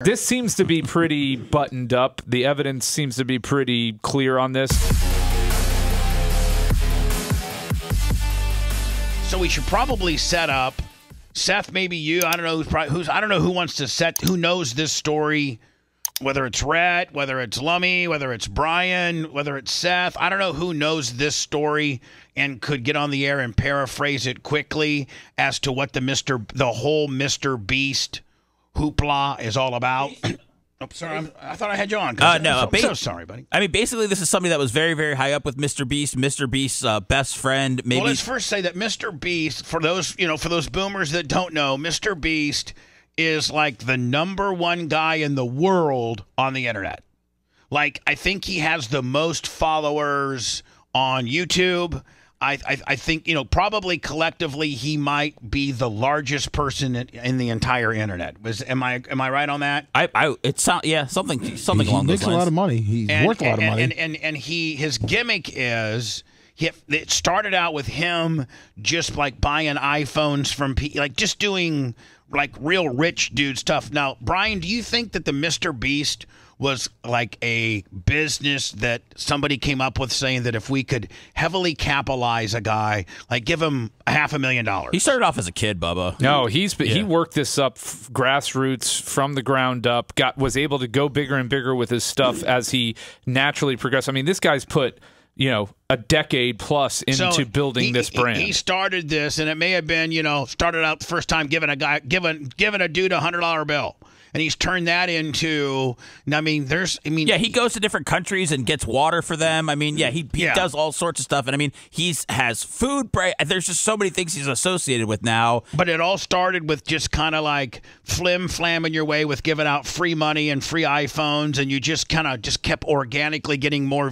This seems to be pretty buttoned up. The evidence seems to be pretty clear on this. So we should probably set up, Seth, maybe you. I don't know I don't know who wants to set. Who knows this story? Whether it's Rhett, whether it's Lummy, whether it's Brian, whether it's Seth. I don't know who knows this story and could get on the air and paraphrase it quickly as to what the whole MrBeast hoopla is all about. Oh, sorry, I thought I had you on. No, I'm so sorry, buddy. I mean, basically, this is somebody that was very, very high up with MrBeast. MrBeast's best friend. Maybe. Well, let's first say that MrBeast, for those boomers that don't know, MrBeast is like the #1 guy in the world on the internet. Like, I think he has the most followers on YouTube. I think, probably collectively he might be the largest person in the entire internet. Am I right on that? Something along those lines. He makes a lot of money. He's worth a lot of money. And his gimmick is it started out with him just like buying iPhones from like just doing like real rich dude stuff. Now, Brian, do you think that the MrBeast was like a business that somebody came up with, saying that if we could heavily capitalize a guy, like give him $500,000? He started off as a kid, Bubba. No, he worked this up grassroots from the ground up, was able to go bigger and bigger with his stuff as he naturally progressed. I mean, this guy's put a decade plus into building this brand. He started this, and it may have been, started out the first time giving a dude a $100 bill. And he's turned that into, he goes to different countries and gets water for them. I mean, he does all sorts of stuff. And I mean, has food. There's just so many things he's associated with now. But it all started with just kind of like flim-flamming your way with giving out free money and free iPhones. And you just kind of kept organically getting more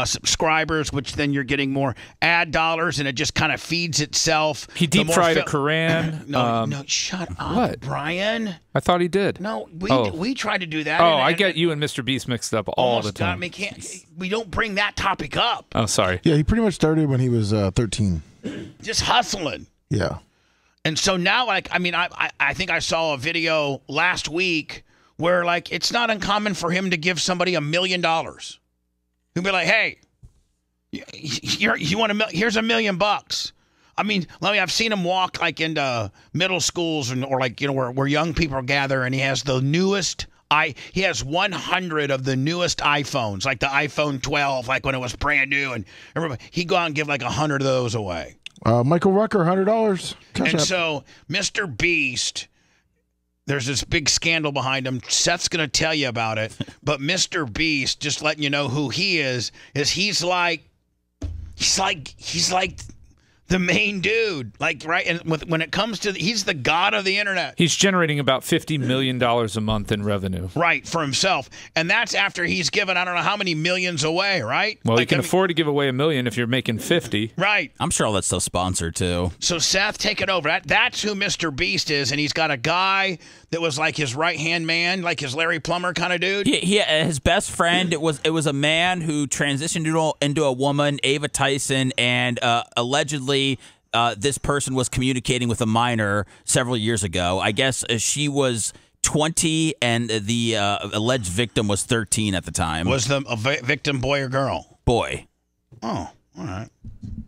subscribers, which then you're getting more ad dollars, and it just kind of feeds itself. He deep fried a Koran. No, shut up, what? Brian. I thought he did. No, we tried to do that. I get you and MrBeast mixed up all the time. We don't bring that topic up. Oh, sorry. Yeah, he pretty much started when he was 13. Just hustling. Yeah. And so now, I think I saw a video last week where, it's not uncommon for him to give somebody $1 million. He'll be like, "Hey, you want here's $1 million." I mean, I've seen him walk into middle schools or where young people gather, and he has the newest. He has 100 of the newest iPhones, like the iPhone 12, like when it was brand new, and everybody he'd go out and give 100 of those away. Michael Rucker, $100. And so MrBeast. There's this big scandal behind him. Seth's going to tell you about it. But MrBeast, just letting you know who he is he's like the main dude. Right? And when it comes to, he's the god of the internet. He's generating about $50 million a month in revenue. Right, for himself. And that's after he's given, I don't know how many millions away, right? Well, he can afford to give away $1 million if you're making 50. Right. I'm sure all that's still sponsored, too. So, Seth, take it over. That's who MrBeast is, and he's got a guy that was like his right-hand man, like his Larry Plummer kind of dude. His best friend, it was a man who transitioned into a woman, Ava Tyson, and allegedly this person was communicating with a minor several years ago. I guess she was 20 and the alleged victim was 13 at the time. Was the victim boy or girl? Boy. Oh, all right.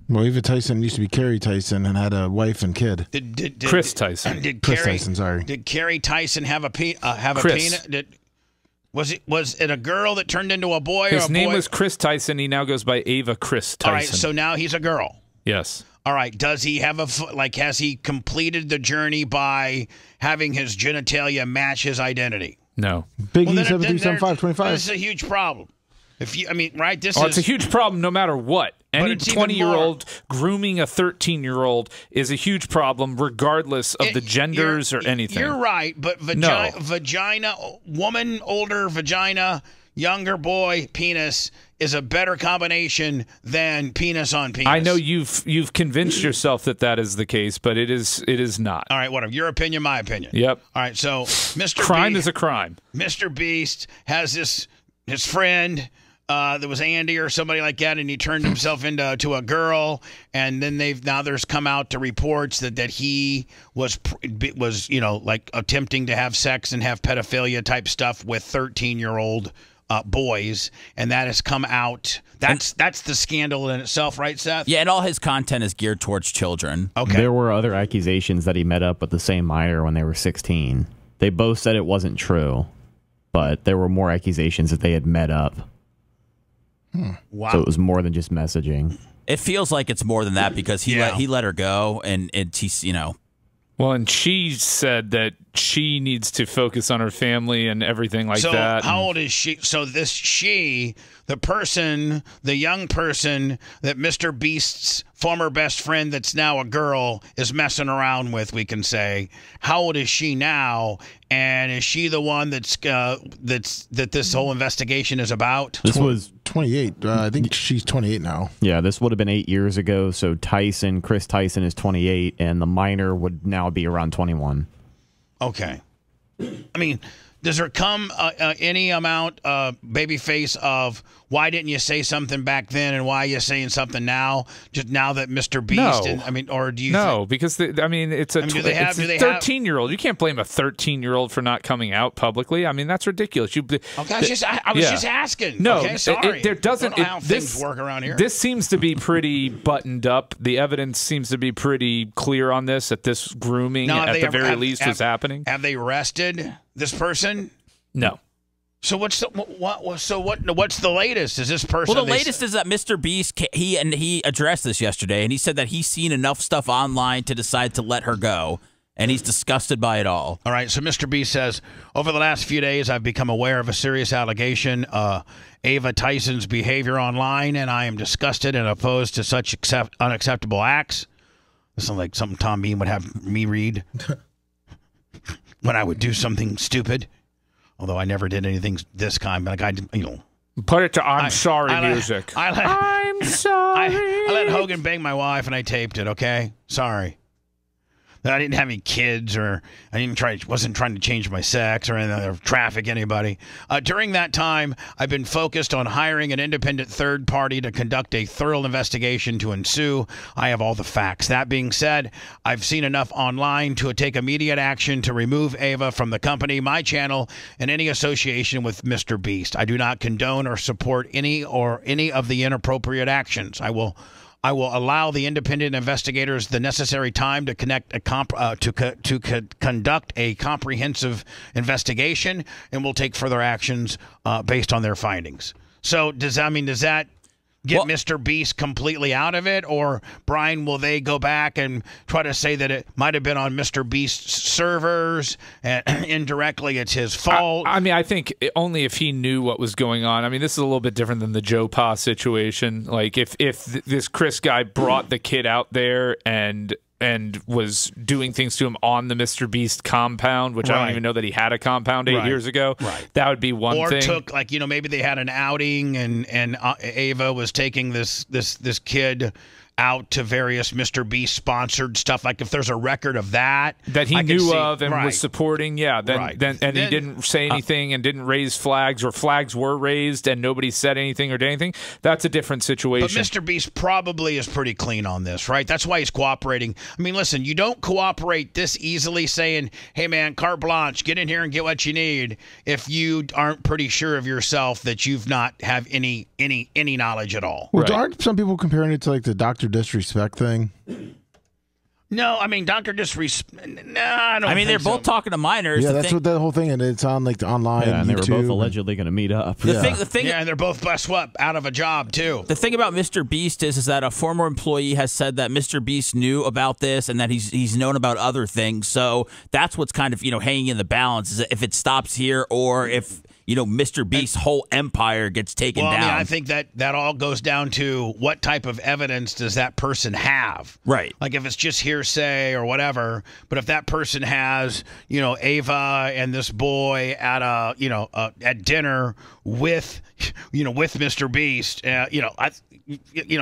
Well, Ava Tyson used to be Carrie Tyson and had a wife and kid. Chris Tyson. Chris Tyson, sorry. Did Carrie Tyson have a penis? Was it a girl that turned into a boy? His name was Kris Tyson. He now goes by Ava Kris Tyson. All right, so now he's a girl. Yes. All right. Does he have has he completed the journey by having his genitalia match his identity? No. Big E 737525. This is a huge problem. Right? It's a huge problem no matter what. Any 20-year-old grooming a 13-year-old is a huge problem regardless of the genders or anything. You're right, but vagina, woman, older vagina, younger boy, penis is a better combination than penis on penis. I know you've convinced yourself that is the case, but it is not. All right, whatever. Your opinion, my opinion. Yep. All right, so crime is a crime. MrBeast has his friend there was Andy or somebody like that, and he turned himself into a girl, and then there's come out to reports that he was like attempting to have sex and have pedophilia type stuff with 13-year-old boys, and that has come out. That's the scandal in itself, right, Seth? Yeah, and all his content is geared towards children. Okay. There were other accusations that he met up with the same minor when they were 16. They both said it wasn't true, but there were more accusations that they had met up. Wow. So it was more than just messaging. It feels like it's more than that because he let her go, and he's Well, and she said that she needs to focus on her family and everything like that. So how old is she? So the young person that MrBeast's former best friend that's now a girl is messing around with, we can say. How old is she now? And is she the one that this whole investigation is about? This was 28. I think she's 28 now. Yeah, this would have been 8 years ago. So Kris Tyson is 28, and the minor would now be around 21. Okay. I mean, does there come any amount, babyface, of why didn't you say something back then and why are you saying something now? Just now that MrBeast, or do you? No, because it's a 13-year-old. You can't blame a 13-year-old for not coming out publicly. I mean, that's ridiculous. Okay, I was just asking. No, okay, sorry. there doesn't. I don't know how things work around here. This seems to be pretty buttoned up. The evidence seems to be pretty clear on this. That this grooming, at the very least, was happening. Have they arrested this person? No. So what's the latest? Is this person? Well, the latest is that MrBeast he addressed this yesterday, and he said that he's seen enough stuff online to decide to let her go, and he's disgusted by it all. All right. So MrBeast says, over the last few days, I've become aware of a serious allegation, Ava Tyson's behavior online, and I am disgusted and opposed to such unacceptable acts. This sounds like something Tom Bean would have me read when I would do something stupid. Although I never did anything this kind, but Put it to I'm sorry music. I'm sorry. I let Hogan bang my wife and I taped it, okay? Sorry. I didn't have any kids, or I wasn't trying to change my sex or anything, or traffic anybody. During that time, I've been focused on hiring an independent third party to conduct a thorough investigation to ensue. I have all the facts. That being said, I've seen enough online to take immediate action to remove Ava from the company, my channel, and any association with MrBeast. I do not condone or support any of the inappropriate actions. I will allow the independent investigators the necessary time to conduct a comprehensive investigation, and will take further actions based on their findings. So does that get MrBeast completely out of it, or Brian, will they go back and try to say that it might have been on MrBeast's servers and indirectly it's his fault? I think only if he knew what was going on. I mean, this is a little bit different than the Joe Pa situation. Like if this Chris guy brought the kid out there and was doing things to him on the MrBeast compound, which I don't even know that he had a compound 8 years ago. Right. That would be one thing. Or took, maybe they had an outing and Ava was taking this kid out to various MrBeast sponsored stuff. Like if there's a record of that he knew of and was supporting, then he didn't say anything and didn't raise flags, or flags were raised and nobody said anything or did anything, that's a different situation. But MrBeast probably is pretty clean on this, right? That's why he's cooperating. I mean, listen, you don't cooperate this easily saying, hey man, carte blanche, get in here and get what you need, if you aren't pretty sure of yourself that you've not have any knowledge at all. Well, aren't some people comparing it to like the Dr. Disrespect thing? No, I mean Dr. Disrespect. No, I don't. They're both talking to minors. Yeah, that's what the whole thing, and it's on online. Yeah, and they were YouTube. both allegedly going to meet up. The thing, and they're both out of a job too. The thing about MrBeast is that a former employee has said that MrBeast knew about this and that he's known about other things. So that's what's kind of hanging in the balance, is if it stops here or if MrBeast's whole empire gets taken down. I think that all goes down to what type of evidence does that person have. Right. Like if it's just hearsay or whatever, but if that person has, Ava and this boy at at dinner with MrBeast,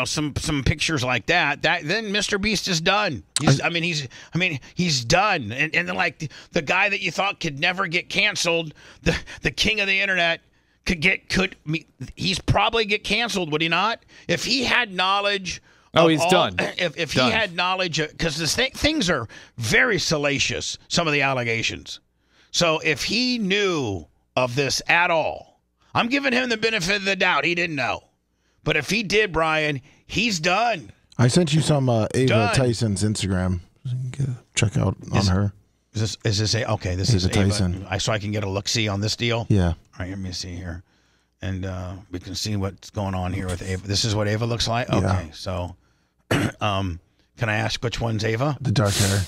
some pictures like that then MrBeast is done. He's done. And then like the guy that you thought could never get canceled, the king of the internet, he's probably get canceled, would he not? If he had knowledge. Oh, he's done. If he had knowledge, because things are very salacious, some of the allegations. So if he knew of this at all, I'm giving him the benefit of the doubt. He didn't know. But if he did, Brian, he's done. I sent you some Ava Tyson's Instagram. Check out on her. Is this okay? This is Ava Tyson. So I can get a look-see on this deal? Yeah. All right, let me see here. And we can see what's going on here with Ava. This is what Ava looks like? Okay, yeah. So can I ask which one's Ava? The dark hair.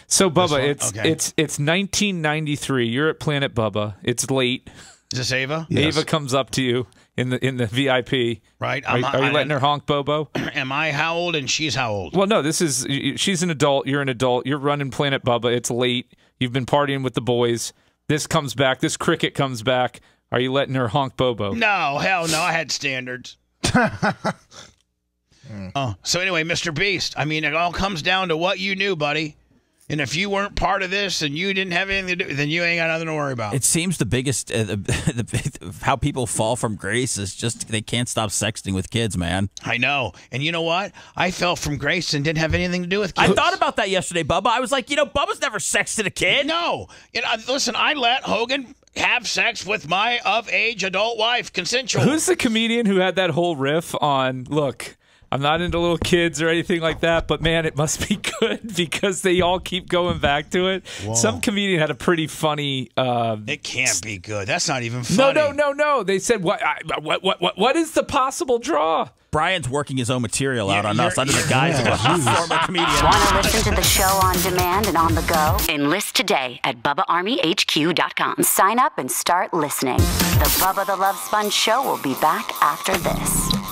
So, Bubba, it's 1993. You're at Planet Bubba. It's late. Is this Ava? Yes. Ava comes up to you in the VIP. Right. Are you letting her honk Bobo? Am I how old and she's how old? Well, no, she's an adult. You're an adult. You're running Planet Bubba. It's late. You've been partying with the boys. This comes back. This cricket comes back. Are you letting her honk Bobo? No, hell no. I had standards. So anyway, MrBeast, I mean, it all comes down to what you knew, buddy. And if you weren't part of this and you didn't have anything to do, then you ain't got nothing to worry about. It seems the biggest, how people fall from grace is just they can't stop sexting with kids, man. I know. And you know what? I fell from grace and didn't have anything to do with kids. I thought about that yesterday, Bubba. I was like, Bubba's never sexted a kid. No. Listen, I let Hogan have sex with my of-age adult wife, consensual. Who's the comedian who had that whole riff on, look, I'm not into little kids or anything like that, but man, it must be good because they all keep going back to it. Whoa. Some comedian had a pretty funny. It can't be good. That's not even funny. No. They said, what is the possible draw? Brian's working his own material out on us under the guise of a former comedian. Want to listen to the show on demand and on the go? Enlist today at BubbaArmyHQ.com. Sign up and start listening. The Bubba the Love Sponge Show will be back after this.